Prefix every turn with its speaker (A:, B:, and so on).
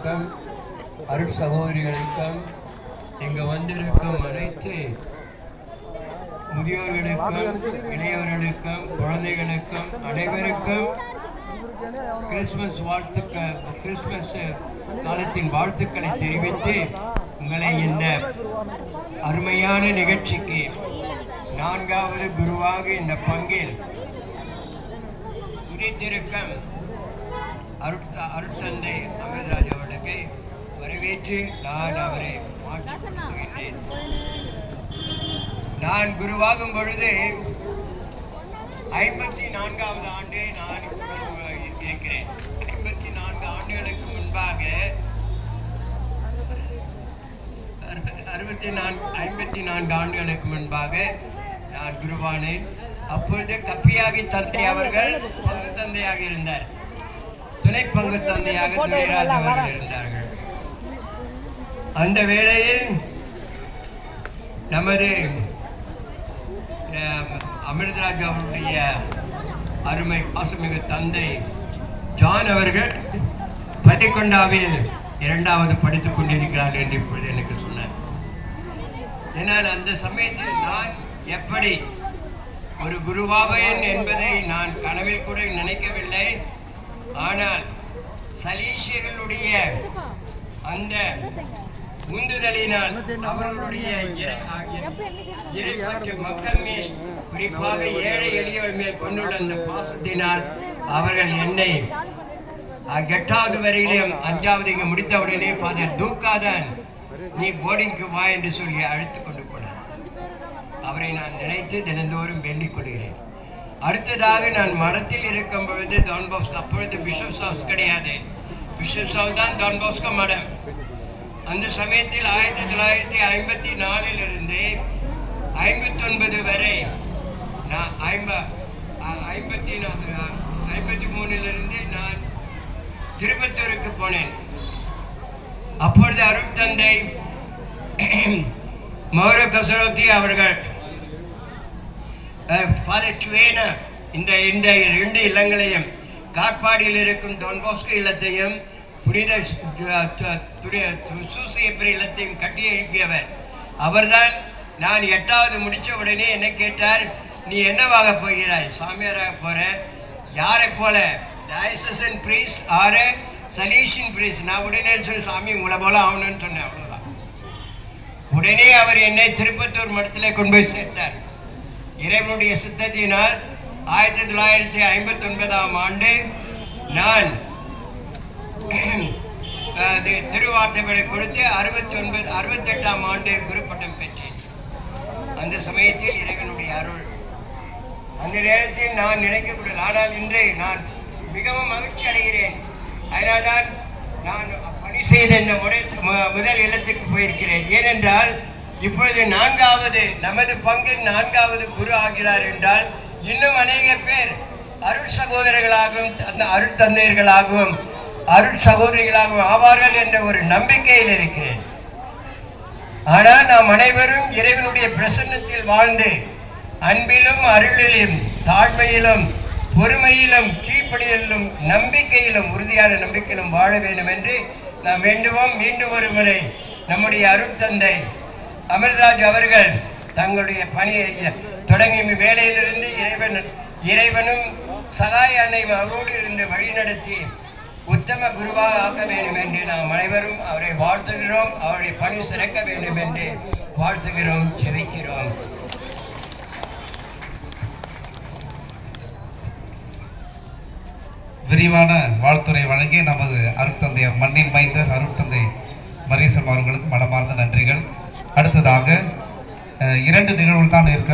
A: சகோதரர்களுக்கும் அருட்சகோதரிகளுக்கும் இங்கு வந்திருக்கும் அனைத்து முதியோர்களுக்கும் இளையவர்களுக்கும் குழந்தைகளுக்கும் அனைவருக்கும் கிறிஸ்துமஸ் காலத்தின் வாழ்த்துக்களை தெரிவித்து உங்களை இந்த அருமையான நிகழ்ச்சிக்கு நான்காவது குருவாக இந்த பங்கில் உதித்திருக்கும் அருட்தந்தை அமிர்தராஜ் அவர்களுக்கு வரவேற்று நான் அவரை மாற்றிக்கொடுத்துகின்றேன். நான் குருவாகும் பொழுது 54வது ஆண்டே நான் இருக்கிறேன். 54 ஆண்டுகளுக்கு முன்பாக 54 ஆண்டுகளுக்கு முன்பாக நான் குருவானேன். அப்பொழுது கப்பியாகி தந்தை அவர்கள் பங்கு தந்தையாக இருந்தார். துணை பங்கு தந்தையாக துரைராஜ் அவர்கள் இருந்தார்கள். அந்த வேளையில் நமது அமிர்தராஜ் அவருடைய அருமை பாசமிகு தந்தை ஜான் அவர்கள் பள்ளிக்கொண்டாவில் 2வது படித்துக் கொண்டிருக்கிறார் என்று இப்பொழுது எனக்கு சொன்னார். ஏனால் அந்த சமயத்தில் நான் எப்படி ஒரு குருவாவேன் என்பதை நான் கனவில் கூட நினைக்கவில்லை. ஆனால் சலீஷியர்களுடைய அந்த உந்துதலினால் அவர்களுடைய இறைப்பற்று மக்கள் மேல், குறிப்பாக ஏழை எளியவர்கள் மேல் கொண்டுள்ள அந்த பாசத்தினால் அவர்கள் என்னை 8வது வரையிலும் 5வது இங்கு முடித்தவுடனே ஃபாதர் தூக்காதான் நீ போர்டிங்க்கு வா என்று சொல்லி அழைத்து கொண்டு போனார். அவரை நான் நினைத்து தினந்தோறும் வேண்டிக் கொள்கிறேன். அடுத்ததாக நான் மடத்தில் இருக்கும் பொழுது டான் பாஸ்கோ, அப்பொழுது பிஷப்ஸ் ஹவுஸ் கிடையாது, பிஷப்ஸ் ஹவுஸ் தான் டான் பாஸ்கோ மடம். அந்த சமயத்தில் 1954 59 வரை நான் 53 நான் திருப்பத்தூருக்கு போனேன். அப்பொழுது அருட்தந்தை மௌர கசரோத்தி அவர்கள் ஃபாதர் சுவேனா இந்த 2 இல்லங்களையும், காட்பாடியில் இருக்கும் டான் பாஸ்கோ இல்லத்தையும் புனித சூசியப்பர் இல்லத்தையும் கட்டி எழுப்பியவர் அவர்தான். நான் 8வது முடித்த உடனே என்ன கேட்டார், நீ என்னவாக போகிறாய்? சாமியாராக போற? யாரை போல? டயசன் பிரீஸ்ட் ஆர் சலீஷியன் பிரீஸ்ட்? நான் உடனே சொல்லி சாமி உங்களை போல ஆகணும்னு சொன்னேன். அவ்வளோதான். உடனே அவர் என்னை திருப்பத்தூர் மடத்தில் கொண்டு போய் சேர்த்தார். இறைவனுடைய சித்தத்தினால் 1959ஆம் ஆண்டு நான் திருவார்த்தைகளை கொடுத்து 68ஆம் ஆண்டு குருப்பட்டம் பெற்றேன். அந்த சமயத்தில் இறைவனுடைய அருள், அந்த நேரத்தில் நான் நினைக்கக்கூடாது. ஆனால் இன்று நான் மிகவும் மகிழ்ச்சி அடைகிறேன். அதனால்தான் நான் பணி செய்த இந்த முதல் இல்லத்துக்கு போயிருக்கிறேன். ஏனென்றால் இப்பொழுது 4வது நமது பங்கில் 4வது குரு ஆகிறார் என்றால் இன்னும் அநேக பேர் அருள் சகோதரர்களாகவும் அருட்தந்தையர்களாகவும் அருள் சகோதரிகளாகவும் ஆவார்கள் என்ற ஒரு நம்பிக்கையில் இருக்கிறேன். ஆனால் நாம் அனைவரும் இறைவனுடைய பிரசன்னத்தில் வாழ்ந்து அன்பிலும் அருளிலும் தாழ்மையிலும் பொறுமையிலும் கீழ்ப்படிதலிலும் நம்பிக்கையிலும் உறுதியான நம்பிக்கையிலும் வாழ வேண்டும் என்று நாம் வேண்டுவோம். மீண்டும் ஒரு முறை நம்முடைய அருட்தந்தை அமிர்தராஜ் அவர்கள் தங்களுடைய பணியை தொடங்கி வேலையிலிருந்து இறைவனும் சகாய அன்னையும் அவரோடு இருந்து வழிநடத்தி உத்தம குருவாக ஆக்க வேண்டும் என்று நாம் அனைவரும் அவரை வாழ்த்துகிறோம். அவருடைய பணி சிறக்க வேண்டும் என்று வாழ்த்துகிறோம், ஜெபிக்கிறோம்.
B: விரிவான வாழ்த்துறை வழங்கி நமது அருட்தந்தை மண்ணின் மைந்தர் அருட்தந்தை மரீசம் அவர்களுக்கு மனமார்ந்த நன்றிகள். அடுத்ததாக 2 நிகழ்வுகள் தான் இருக்க